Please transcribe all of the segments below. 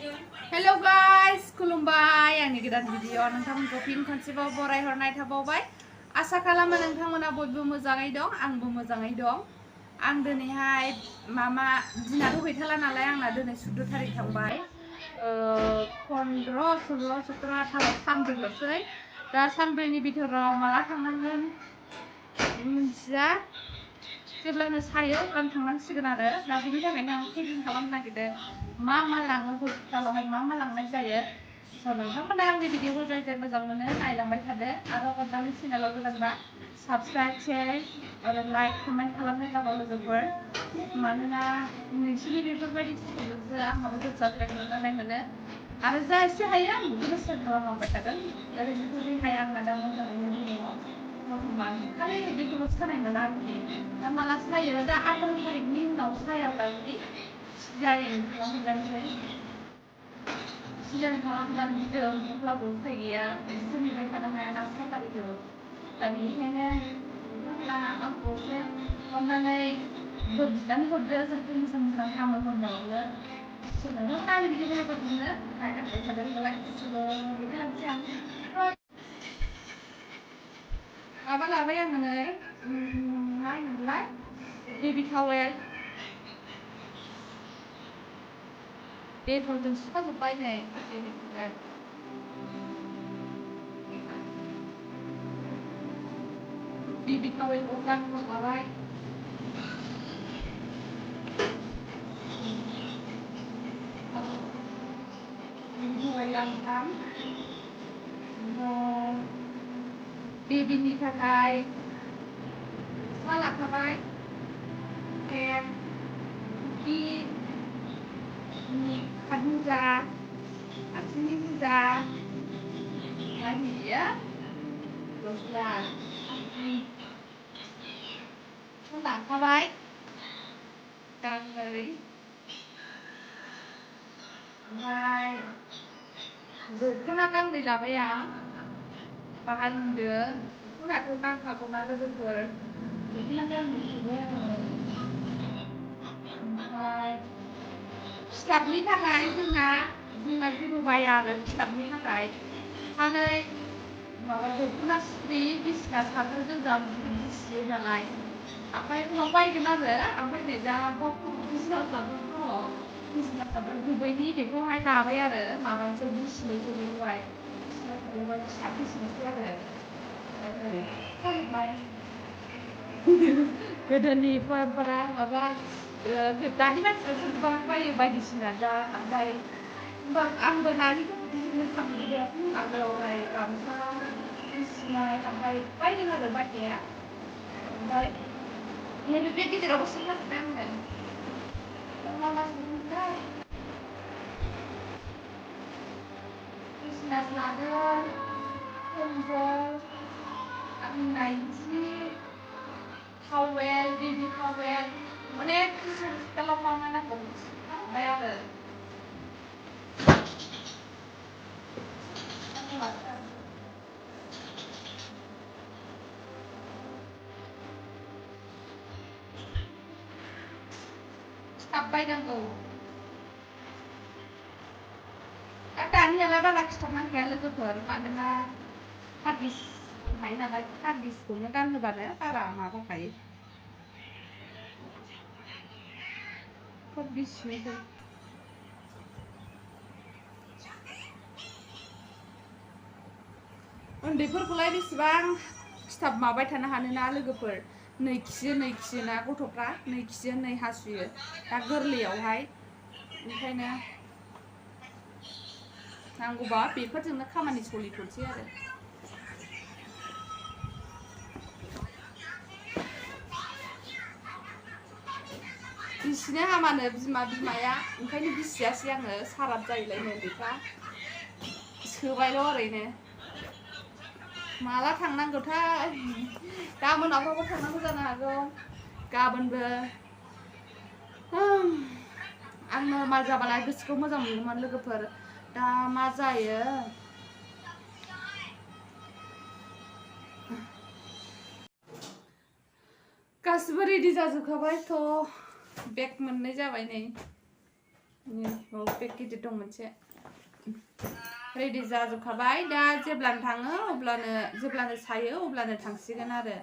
Hello guys, खुलुमबाय आंनि गोदान भिडिअ नोंथांमोनखौ फिन खनसेबाव बरायहरनाय थाबावबाय। आसा खालामो नोंथांमोना बयबो मोजाङै दं, आंबो मोजाङै दं। आं दिनैहाय दिनाथ' गैथारला नालाय आंना दिनै 14 थारिख थांबाय। 15, 16, 17, 18 सानब्रैल'सै। दा सानब्रैनि बिथोराव माला थांनांगोन मिथिया। जेब्लानो सायो अब्लानो थांनांसिगोन आरो दा बिनि थाखायनो आं पेकिं खालामनो नागिरदों। मा लाङो हस्पिटालावहाय मा लांनाय जायो। स' नोंथांमोना आंनि भिडिअखौ जाय मोजां मोनो नायलांबाय थादो आरो अननानै चेनेलाव गोदानबा साबस्क्राइब, शेयार आरो लाइक, कमेन्ट खालामनाय जाबाय लोगोफोर। मानोना नोंसोरनि बेफोरबायदि थिखिजोंसो आंहाबो गोसोआ गोजोननाय मोनो आरो जा एसे हायो आं बेखौनो शेयार खालामलांबाय थागोन। ओरैनोथ' देहाया आंना दा मोजाङैनो दङ। खालि बेखौल'सो सानाय मोना आरोखि। दा माला सायो दा 18 तारिखनि उनाव सायाब्ला जुदि सिजारिन खालामहैनोसै। सिजारिन खालामजानो गिदों अब्लाबो उफाय गैया। सोलिबाय थानो हायाना सार्जारिखौ। दा बेनिखायनो नोंथांमोना आंखौ एसे अननानै बोर बिनानै हरदो जाहाथे मोजां हामो हरनायावनो। नोंथांमोना आंनि भिडिअफोरखौनो नायलांबाय थादो नालाय बेखायनोसै आं माबा लाबाय आङो नै मा होनोमोनलाय बेबि टावेल डेटलजों सुखाजोब्बाय नै बेबि टावेलखौ गाननो लाबाय। गानथाम बेबिनि थाखाय मा लाखाबाय पेन, कुकि, खार मुजा, आथिंनि मुजा, मा होनो गस्ला लाखाबाय गांनै। ओमफ्राय दख'ना गांनै लाबाय आं बाहानदो दख'नाथ' नांखागौना लोगोफोर दख'ना गांनै सुबाय आङो। ओमफ्राय स्टाफनि थाखाय जोंना जेबो बाया आरो स्टाफनि थाखाय सानै माबा दख'ना सुरि बिसिना सादोर गोजा गिसियो नालाय ओमफ्राय उनाव बायगोन आरो ओमफ्राय नै दा बिसिना सादर दङ बिसिना सादर गुबैनि बेखौहाय लाबाय आरो माबासो बिसिनोसो बेखौहाय बिसिना सादरहाय साबैसिनोसै आरो गोदोनि परम्परा माबा दानि मानसिफ्रासो गोबां बायो बायदिसिना दा ओमफ्राय आंबो दानिखौ बिदिनो खालामदों आगोलावहाय गामसा बिसिनाय ओमफ्राय बायदों आरो बायनाया ओमफ्राय नैबे बे गिदिरावबो सोना जोब्बाय आङो मा सोदोंमोनथाय बिसिना सादोर कम्बल आंनि नाइटि टावेल बेबि टावेल अनेक हस्पिटालाव मा नांगौ ओमफ्राय आरो स्टाफ बायनांगौ दानियालाय बारा खिथाबनांखाया लोगोफोर मानोना हागिस दंखायो नालाय हागिसखौनो गानहोबानो बारा माबाखायो बिसिनोसै उन्दैफोरखौलाय बेसेबां खिथाब माबाय थानो हानोना लोगोफोर नै खियोना गथ'फ्रा नै खियो नै हासुयो दा गोरलैयावहाय ओंखायनो नांगौबा बेफोरजोंनो खामानि सोलिथ'नोसै आरो बिसिनो हामानो बिमाया ओंखायनो बिसियासै आङो साराब जायोलायनो उन्दैफ्रा सोबायल' ओरैनो माला थांनांगौथाय दा मोनाफ्रावबो थांनांगौ जानो हागौ गाबोनबो आं नर्माल जाबालाय गोसोखौ मोजां मोनोमोन लोगोफोर दा मा जायो गासिबो रेडि जाजोबखाबाय थ' बेग मोननाय जाबाय नै बेग गिदिर दं मोनसे रेडि जाजोबखाबाय दा जेब्लानो थाङो जेब्लानो सायो अब्लानो थांसिगोन आरो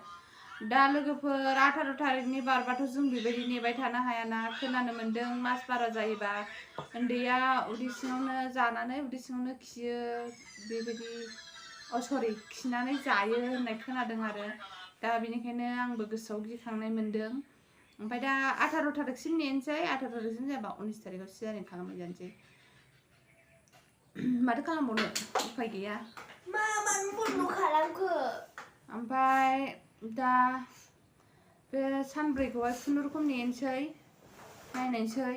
दा लोगोफोर 18 थारिखनि बारबाथ' जों बेबायदि नेबाय थानो हायाना खोनानो मोन्दों मास बारा जायोबा उन्दैया उदै सिङावनो जानानै उदै सिङावनो खियो बेबायदि सरि खिनानै जायो होननाय खोनादों आरो दा बेनिखायनो आंबो गोसोआव गिखांनाय मोन्दों ओमफ्राय दा 18 थारिखसिम नेनोसै 18 थारिखसिम जाबा 19 थारिखआव सिजारिन खालामनाय जानोसै माथो खालामबावनो उफाय गैया मा मानो बन्द खालामखो ओमफ्राय दा बे सानब्रैखौहाय खुनुरुखुम नेनोसै नायनायसै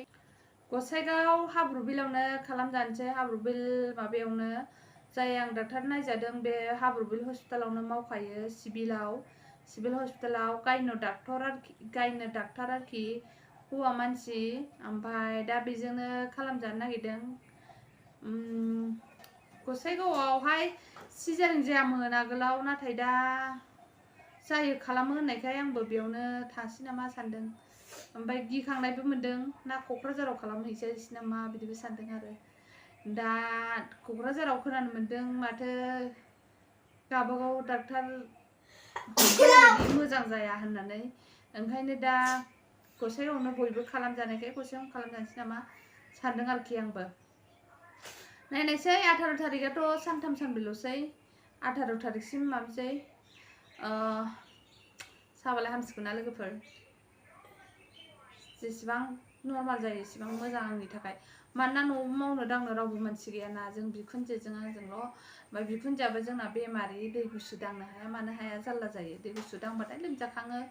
गसाइगाव हाब्रुबिलावनो खालामजानोसै हाब्रुबिल माबायावनो जाय आं डाक्टार नायजादों बे हाब्रुबिल हस्पिटालावनो मावखायो सिभिल हस्पिटालाव गायनो डाक्टार आरोखि हौवा मानसि ओमफ्राय दा बेजोंनो खालामजानो नागिरदों गसाइगावआवहाय सिजारिन जायामोन आगोलाव नाथाय दा जायो खालामो होननायखाय आंबो बेयावनो थांसै नामा सानदों ओमफ्राय गिखांनायबो मोन्दों ना क'क्राझाराव खालामहैसै नामा बिदिबो सानदों आरो दा क'क्राझाराव खोनानो मोन्दों माथो गावबागाव डाक्टार बायदि मोजां जाया होननानै ओंखायनो दा गसाइगावआवनो बयबो खालामजानायखाय गसाइगावआवनो खालामजानोसै नामा सानदों आरोखि आंबो नायनायसै 18 थारिखआथ' सानथाम सानब्रैल'सै 18 थारिखसिम माबासै साबालाय हामसिगौ ना लोगोफोर जेसेबां नर्माल जायो एसेबां मोजां आंनि थाखाय मानोना न'आव मावनो दांनो रावबो मानसि गैयाना जों बिखुनजोजों आंजोंल' ओमफ्राय बिखुनजोआबो जोंना बेमारि दै गुसु दांनो हाया मानो हाया जारला जायो दै गुसु दांबाथाय लोमजाखाङो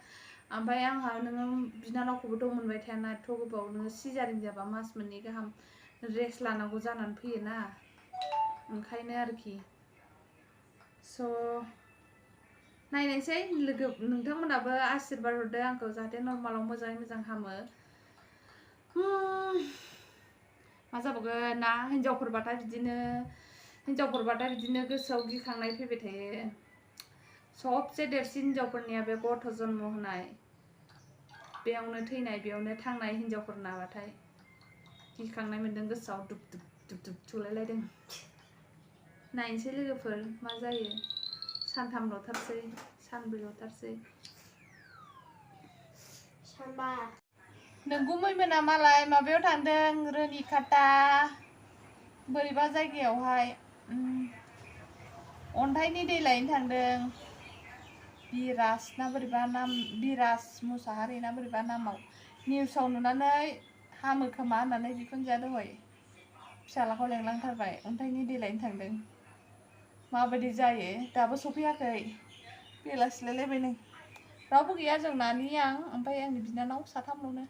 ओमफ्राय आंहा नोङो बिनानावखौबोथ' मोनबाय थायाना एथ' गोबाव नोङो सिजारिन जाबा मास मोननै गाहाम रेस्ट लानांगौ जानानै फैयोना ओंखायनो आरोखि स' नायनायसै लोगो नोंथांमोनाबो आशीर्बाद हरदो आंखौ जाहाथे नर्मालाव मोजाङै मोजां हामो मा जाबावगोन ना हिनजावफोरबाथाय बिदिनो गोसोआव गिखांनाय फैबाय थायो सबसे देरसिन हिनजावफोरनिया बे गथ' जन्म होनाय बेयावनो थैनाय बेयावनो थांनाय हिनजावफोरनाबाथाय गिखांनाय मोन्दों गोसोआव दुब दुब थुलायलायदों नायनोसै लोगोफोर मा जायो सानथामल'थारसै सानब्रैल'थारसै सानबा नोंगुमैमोना मालाय माबायाव थांदों रोनिखाटा बोरैबा जायगायावहाय अन्थाइनि दै लायनो थांदों बिराज ना बोरैबा नाम बिराज मुसाहारि ना बोरैबा नामाव निउसाव नुनानै हामो खोमा होननानै बिखुनजोआ दहाय फिसालाखौ लेंलांथारबाय अन्थाइनि दै लायनो थांदों माबायदि जायो दाबो सफैयाखै बेलासिलायलायबाय नै रावबो गैया जों नानि आं ओमफ्राय आंनि बिनानाव साथामल'नो